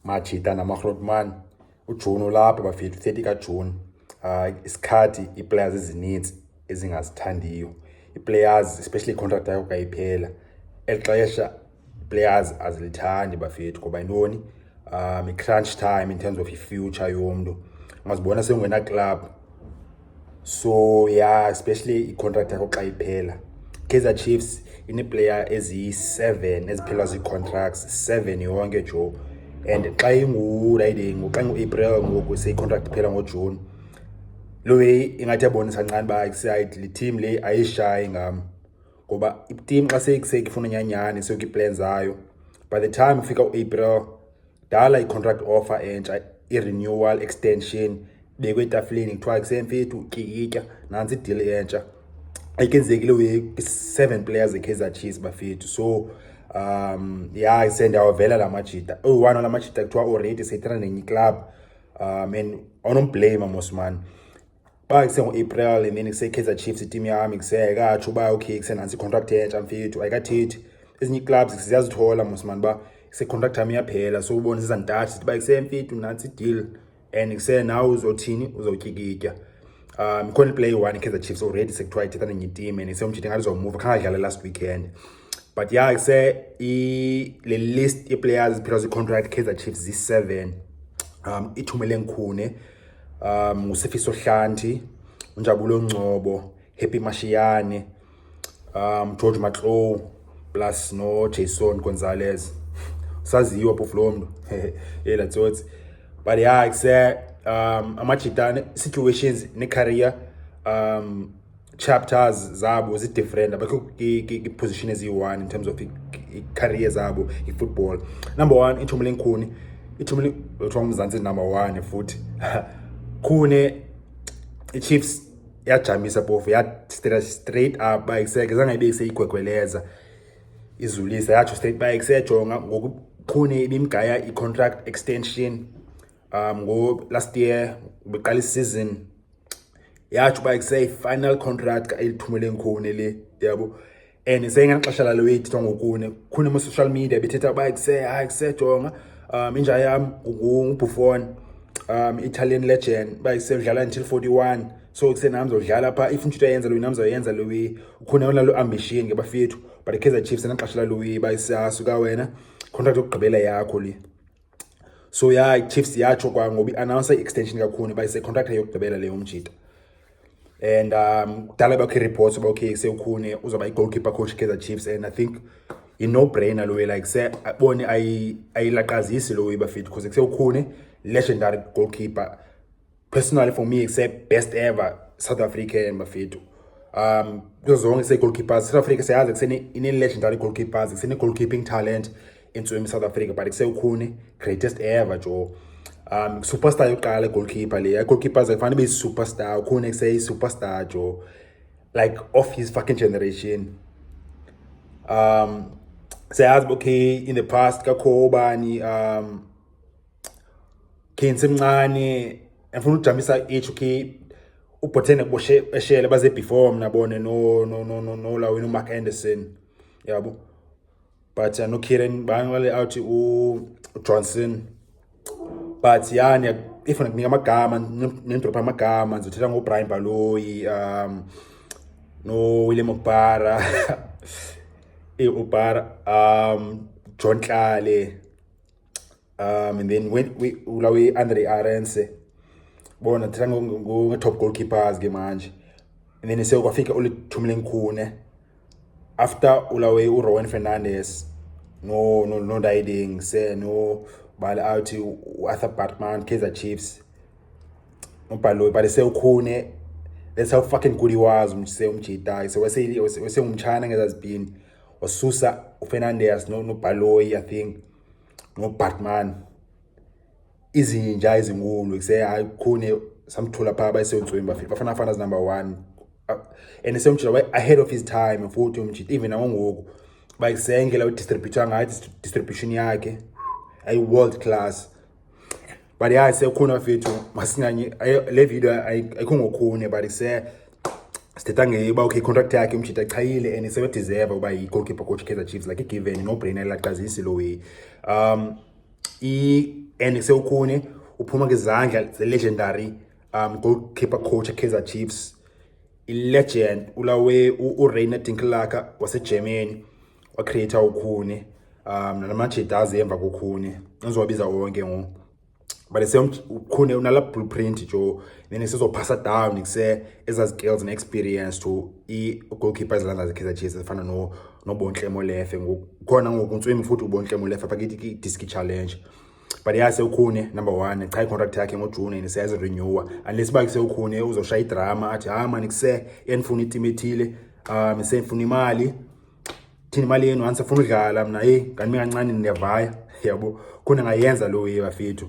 Machita namaGrootman uJune ulapha bafethu 30 kaJune. Isikhathi iplayers ezininzi ezingazithandiyo, iplayers especially contract yakho kayiphela elixesha players azilithandi bafethu ngoba intoni i-crunch time in terms of i-future yomuntu ungazibona sengena club. So yeah, especially i-contract yakho xa iphela. Kaizer Chiefs ine-player ezi-7 eziphela zii-contracts 7 yonke jo, and xa ingu-April ngoku seyi-contract iphela ngoJune, lo ingathi yabonisa kancane uba le team le ayishayi ngam ngoba i-team xa sekufuna nyanyani seyokho ii-plans zayo, by the time ufika u-April dala i-contract offer entsha, i-renewal extension bekwe etafileni kuthiwa kusemfethu tyikitya nantsi i-deal entsha ayikenzekile i-7 players e-Kaizer Chiefs bafethu. So yeah, sendiyawavela la majita one wala majita kuthiwa already seyithanda nenye club, and awunomblame mosman ba kusengu-April and then kuse-Kaizer Chiefs iteam yami kusekatsho uba okay kusenantsi i-contract entsha mfethu ayikathethi. Ezinye ii-clubs ziyazithola mosman uba se-contract yami iyaphela, so ubone zizantatshi zithi uba kusemfethu nantsi i-deal and nawe uzothini uzawutyikitya. Ikhona i-play one i-Kaizer Chiefs already sekuthiwa ithetha nenye iteam and iseyomjita ngathi uzawumuva khange adlale last weekend. But yeah, le list ye-players ziphela zii-contract Kaizer Chiefs zi-7. Ithumele Nkhune, uSifiso Hlanti, uNjabulo Ngcobo, Happy Mashiyane, George Matlow plus no Jason Gonzalez. Saziwa phofu lo mntu yela tsotsi. But yeah, amajita situations ne-career chapters zabo zi-different, abekho i-position eziyi-one in terms of i-career zabo i-football. Number one, Ithumile Nkhune. Ithumile kuthiwa uMzantsi number one futhi. Khune i-Chiefs yajamisa phofu straight up ba zange ibe seyigwegweleza izulisa, yatsho straight ba kusejonga ngoku Khune ibimgaya i-contract extension last year beqala i-season, yatsho uba kuseyi-final contract elithumele Nkhune le yabo, and seyingaxesha lalo wethithwa ngokune Khune mo-social media bethetha uba kusejonga inja yam nguBuffon, Italian legend uba kusedlala until 41, so kusenami zodlala phaa, if umtshito ayenza lo nami zayenza lo Khune unalo ambition ke bafethu. But i-Kaizer Chiefs naxesha lalo uba sasuka wena contract yokugqibela yakho le. So yeah, i-Chiefs yatsho kwangoba i-announce i-extension kakhulu ba ise-contract yokugqibela leyo mjita. And kudala bakho i-reports uba okay sewukhune uzawuba i-goalkeeper coach Kaizer Chiefs, and I think i-no-brainer lo like abone ayilaqazisi lo bafethu because kusewukhune legendary goalkeeper. Personally for me best ever South African bafethu. Kuzo zonke se-goalkeepers South Africa siyazi ine-legendary goalkeepers, kusene-goalkeeping talent in South Africa, but kusewukhune greatest ever jo. Superstar yokuqala goalkeeper le, goalkeepers akufanele be superstar, Khune kuseyi-superstar jo, like of his fucking generation. Siyazi okay in the past kakho ubani Kensemncane afuna ukujamisa age okay uBothene Boshele baze before mna bone no la wena Mark Anderson yabo, but no Kieran bangale out uJohnson. But yeah, if ngikunika amagama nendropha amagama ngizothetha ngoBrian Baloyi, no William Opara Opara, John Tlale, and then when we ulawe Andre Arendse bona thanga ngo-top goalkeepers ke manje, and then sekwafika uLithumile Nkhune after ulawe uRowan Fernandez no Diding no bala out Arthur Batman Kaizer Chiefs uBaloyi, but sewukhune that's how fucking good he was umjita. So wasengumtshana ngezazibini wasusa uFernandez no Baloyi, I think no Batman izinja ezinkulu hayi Khune samthula phaa bayisewutsweni bafika bafana as number one, and sewumjita ahead of his time futhi umjita even nangoku bayisengela udistributha ngathi distribution yakhe ay world class. But yeah, sewukhona bafethu masinganye le video ayikho ngokhune, but sithetha ngeba okay contract yakhe umjita chayile and sebe deserve uba yi goalkeeper coach Kaizer Chiefs, like a given no brainer laqazisi lo way. and sewukhune uphuma kwizandla ze-legendary goalkeeper coach Kaizer Chiefs, i-legend ulawe uRainer Dinkelaka waseGermany wacreator ukhune namajita azemva kokhune ngizowabiza wonke ngo but ukhune unala blueprint jo then sizophasa down ngise eza skills and experience to i-goalkeepers lana ze-Kaizer Chiefs efana noBontle Molefe ngokukhona ngokuntswimi futhi uBontle Molefe phakathi i-disc challenge. But yase ukhune number 1 cha contract yakhe ngoJune and siyazi renewer unless bakuse ukhune uzoshaya idrama athi man ngise yenifuna iteam ethile senifuna imali thina imali yenu anse funa udlala mina ngani kancane niyavaya yabo khona ngayenza lo bafethu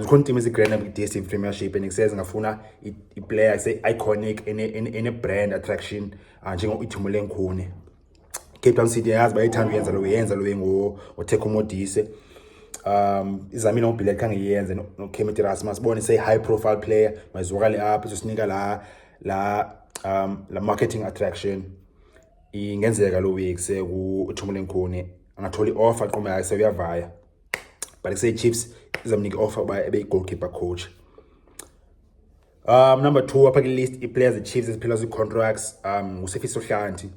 zikhona team ezigrand DStv Premiership and ngise ngafuna i-player say iconic in a brand attraction njengo Ithumule Nkhune. Cape Town City yazi bayithanda uyenza lo ngoTheko Modise izamile ngoBillet kangiyenze noKenneth Erasmus bone say high profile player mazwakale apha izosinika la marketing attraction ingenzeka lo week se uThumule Nkhune angathola offer aqome yakhe sevuyavaya but say Chiefs izamnika offer by goalkeeper coach. Number 2 apha list i-players the Chiefs eziphela contracts uSifiso Hlanti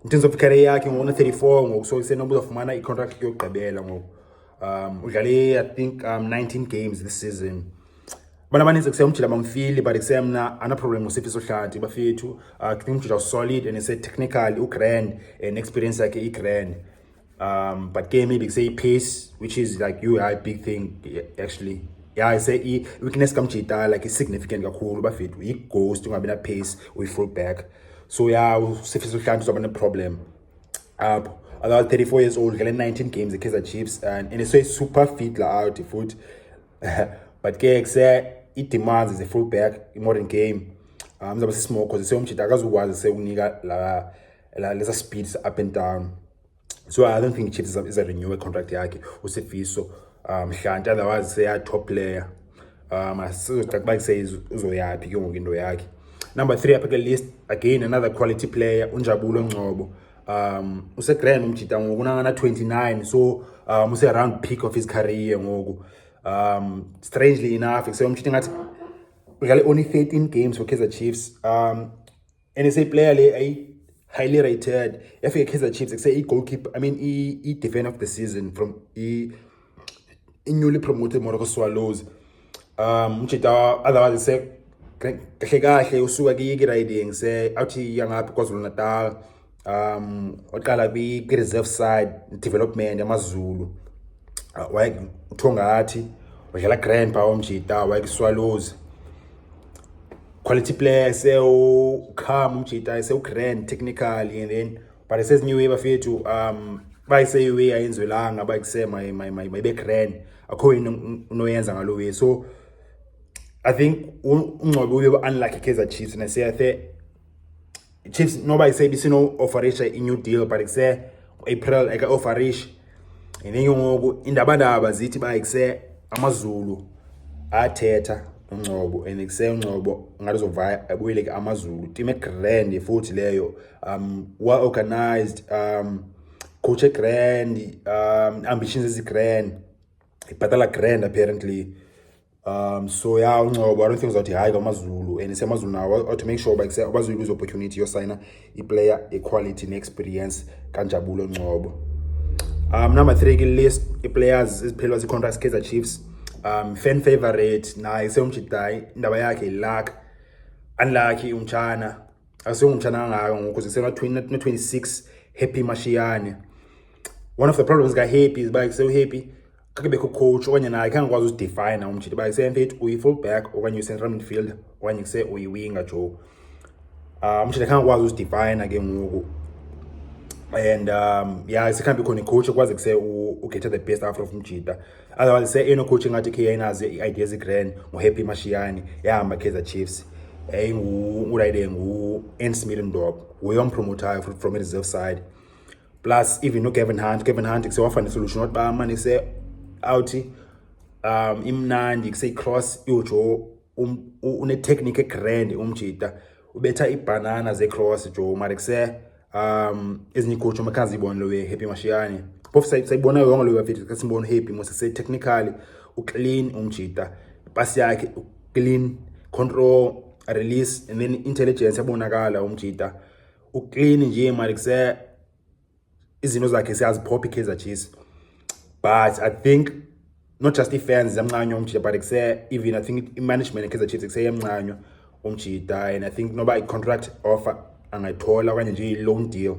in terms of career yakhe ngo-34 ngoku so isenobuza fumana i-contract yokugqibela ngoku udlale I think 19 games this season. Bana baninzi kusemjila bamfili but kusemna ana problem ngoSifiso Hlanti bafethu kumjila solid and is technically ugrand and experience yakhe igrand but game maybe say pace which is like a big thing actually. Yeah, I say weakness kamjita like is significant kakhulu bafethu i-ghost ungabi na pace uyi-full back. So yeah, Sifiso Hlanti uzoba ne problem. About 34 years old, 19 games the Kaizer Chiefs and it's so super fit la out the foot. But ke say it demands is a full back in modern game. Mzaba small cause umjita akazukwazi sekunika la lesa speeds up and down. So I don't think Chiefs is a renew contract yakhe uSifiso Hlanti otherwise say a top player. Asizocaka say uzoyapi ke ngokinto yakhe. Number 3 apha list again another quality player uNjabulo Ngcobo. Usegrand umjita ngoku unangana 29 so use around peak of his career ngoku. Strangely enough so umjita ngathi udlale only 13 games for Kaizer Chiefs and it's a player le highly rated efike Kaizer Chiefs say goalkeeper I defender of the season from newly promoted Morocco Swallows. Umjita otherwise say kahle usuka ki-riding se awuthi yangapha KwaZulu-Natal waqala kwi-reserve side development yamaZulu uThongathi wadlala grandpa umjita wayekuswallows quality player sewukhama umjita sewugrand technically and then but says new way bafethu bayise way ayenzwelanga bayikusema mayibe grand akho yini unoyenza ngalo way so I think uNgcobo uye unlucky Kaizer Chiefs and I say Chiefs nobody say bisino offerisha a new deal but say April like offerish and then ngoku indaba zithi bayikuse amaZulu athetha uNgcobo and ikuse uNgcobo ngathi uzovaya abuyele ke amaZulu team grand futhi leyo well organized coach grand ambitions is grand ibhatala grand apparently. So yeah, uNgcobo I don't think uzothi hayi kwamaZulu and isemaZulu now to make sure like say abaZulu lose opportunity yosigna i-player equality ne-experience kaNjabulo Ngcobo. Number 3 list i-players eziphelwa contracts Kaizer Chiefs fan favorite naye seyumjidai indaba yakhe luck unlucky umtshana asengumtshana kangaka ngoku sisena 26 Happy Mashiyane. One of the problems ka-Happy is like so Happy kakebekho coach okanye naye kangakwazi usidefine umjita bayise mfethu uyi-full back okanye uyi-central midfield okanye kuse uyi-winger jo umjita kangakwazi usidefine ke ngoku and yeah sikhambi khona icoach okwazi kuse ugetha the best out of umjita otherwise say eno coach ngathi ke yayinazi i-ideas grand ngoHappy Mashiyane yahamba Kaizer Chiefs urayide ngu-Ernst Middendorp uyompromoter from a reserve side plus even no Kevin Hunt kusewafana solution not ba mani se awuthi imnandi kuse cross ujo une technique grand umjita ubetha ibanana ze cross jo mari kuse ezinye coach makhazi ibona lo Happy Mashiyane phofu sayibona yonke leyo bafethu ka simbona happy mose say technically uclean umjita pass yakhe clean control release and then intelligence yabonakala umjita uclean nje mali kuse izinto zakhe siyaziphopha iKaizer Chiefs. But I think not just the fans yamncanywa umjita but kuse even I think management eKaizer Chiefs kuse yamncanywa umjita, and I think noba i-contract offer angayithola okanye nje i-loan deal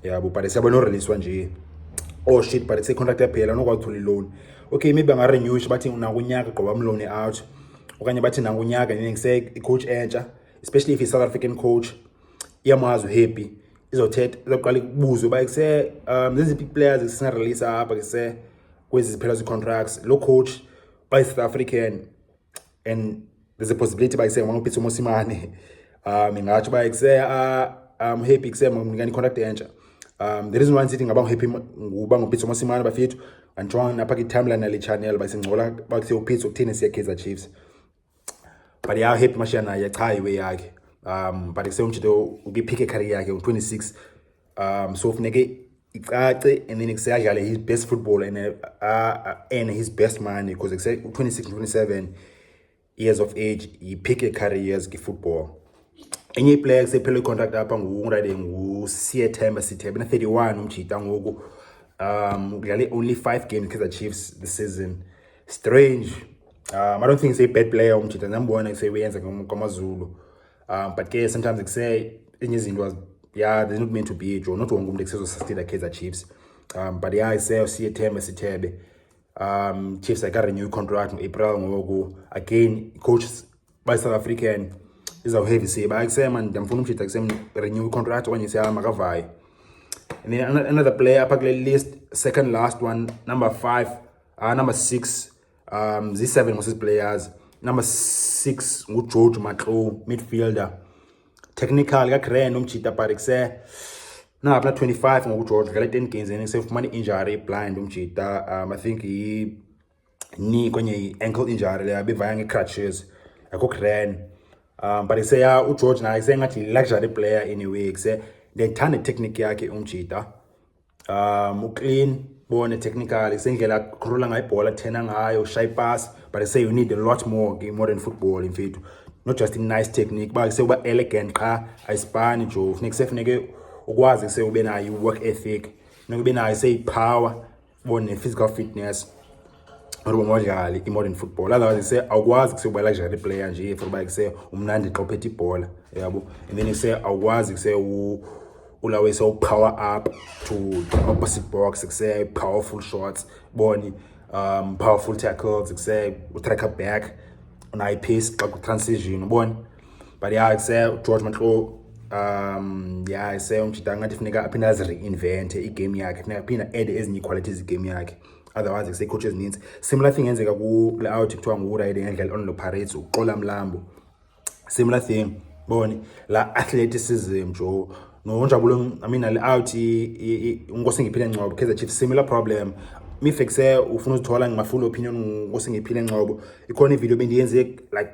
yabo, but siyabona ureliswa nje oh shit but contract yaphela nokwazi uthola i-loan. Okay, maybe angarenew bathi nakunyaka qoba umloan out okanye bathi nakunyaka ngise i-coach entsha, especially if i-South African coach iyamazi happy izothetha izoqala ikubuzwe ba kuse lezi big players esingarelease apha kuse kwezi ziphela zi-contracts lo coach by South African, and there's a possibility by saying uPitso Mosimane ingathi ba kuse happy kuse mngani contract entsha. The reason why I'm sitting about happy nguba nguPitso Mosimane bafethu anjong napha ki-timeline yale channel bayisengcola bakuthe uPitso kuthini siya Kaizer Chiefs, but yeah happy mashana yacha iwe yakhe but kuse umjito ukiphike career yakhe u26 so funeke icace, and then kuse adlale his best football and his best money because kuse 26 27 years of age iphike careers ki football. Enye player kusephela contract apha ngurade nguSiyethemba Sithebe na 31 umjita ngoku udlale only 5 games Kaizer Chiefs this season. Strange. I don't think he's a bad player umjita ngambona kusebenza ngamaZulu, but ke sometimes kuse enye izinto was yeah they're not meant to be Joe, not wonke umuntu ekusezosustain Kaizer Chiefs, but yeah I say Siyethemba Sithebe Chiefs I got a new contract in April ngoku again coach by South African izawuheavy say bayakuse man ndamfuna umjita kuse renew contract okanye siya makavayo. And then another player apha kule list, second last one, number 5 number 6 Z7 ngoses players. Number 6 nguGeorge Matlo, midfielder, technical ka grand umjita but kuse na 25 ngokuGeorge ngale 10 games and sefumana injury blind umjita. I think he knee kwenye ankle injury le abivaya nge-crutches akho grand. But say uGeorge na say ngathi luxury player anyway kuse ndiyayithanda technique yakhe umjita, uclean bone technical isendlela khulula ngayo ibhola thena ngayo shy pass, but I say you need a lot more in modern football in fact, not just a nice technique but say uba elegant qha ayisipani Joe, funeke ukwazi kuse ube nayo work ethic, funeka ube nayo say power bone physical fitness ngodlali i-modern football. Otherwise say awukwazi kuse uba luxury player nje for uba kuse umnandi xa uphethe ibhola yabo, and then say awukwazi kuse ulawe so power up to the opposite box kuse powerful shots boni powerful tackles kuse utracker back on high pace xa ku transition ubona. But yeah kuse George Matlo yeah say umjita ngathi funeka aphinda reinvent igame yakhe, funeka aphinda add ezinye qualities igame yakhe, otherwise kuse coaches needs similar thing yenzeka ku le out kuthiwa nguRide ngendlela on lo Pirates uXola Mlambo, similar thing boni la athleticism Joe no njabulo I mean le out ungosingiphile Ngcobo Kaizer Chiefs similar problem. Mifekse ufuna uzithola ngama full opinion ngosingiphile Ngcobo ikhona ivideo bendiyenze like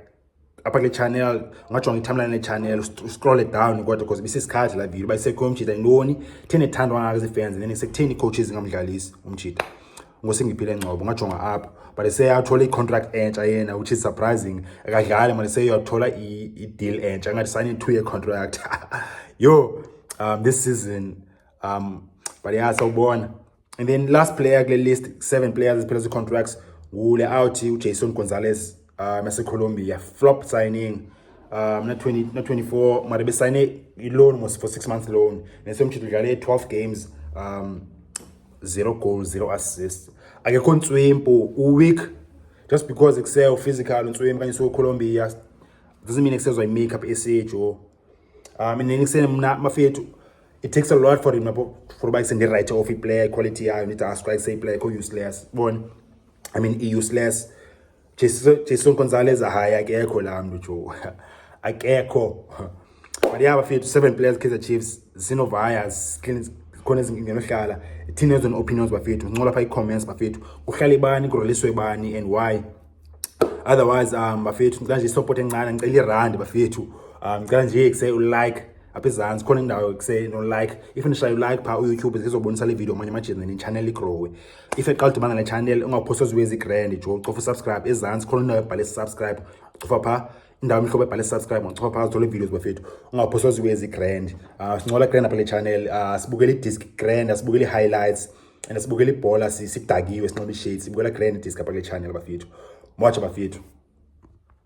apha kule channel ngajonga i-timeline channel scroll it down kodwa because bisisikhathi la video bayisekho umjita intoni thene thandwa ngaka fans then sekutheni coaches ngamdlalisi umjita ngosingiphile Ngcobo ngajonga up, but say athola i-contract entsha yena which is surprising akadlali manje say uyathola i-deal entsha ngathi sign 2-year contract yo this season but yeah sawubona. And then last player kule list 7 players ziphela contracts ngule out uJason Gonzalez mase Colombia flop signing na 24 mara be sign i-loan was for 6 months loan nesomjita udlale 12 games 0 goals 0 assists akekho Ntswempu week just because excel physical Ntswempu kanye so Colombia doesn't mean excel make up SH or and then excel mna mafethu it takes a lot for him for by send the right of a player quality I need to ask like say player useless one I mean useless Jason Gonzalez high akekho la mntu Joe akekho. But yeah bafethu 7 players Kaizer Chiefs zinovayas khona ezingenohlala thina ezona opinions bafethu uncola pha i-comments bafethu uhlala ibani kuroliswe ibani and why. Otherwise bafethu ngicela nje support encane ngicela irand bafethu ngicela nje kuse ulike apha ezantsi khona indawo kuse no like. If nishaye like pha uYouTube zizobonisa le video amanye amajezi ne-channel igrowe. If eqala udibana le channel ungaphoswa ziwezi grand jo ucofa subscribe ezantsi khona indawo ebhale subscribe ucofa pha indawo emhlophe ebhale subscribe ucofa pha uzothola videos bafethu ungaphoswa ziwezi grand. Sincola grand apha le channel sibukela i-disc grand sibukela i-highlights and sibukela ibhola sidakiwe sinxiba i-shades sibukela grand disc apha le channel bafethu. Watch bafethu.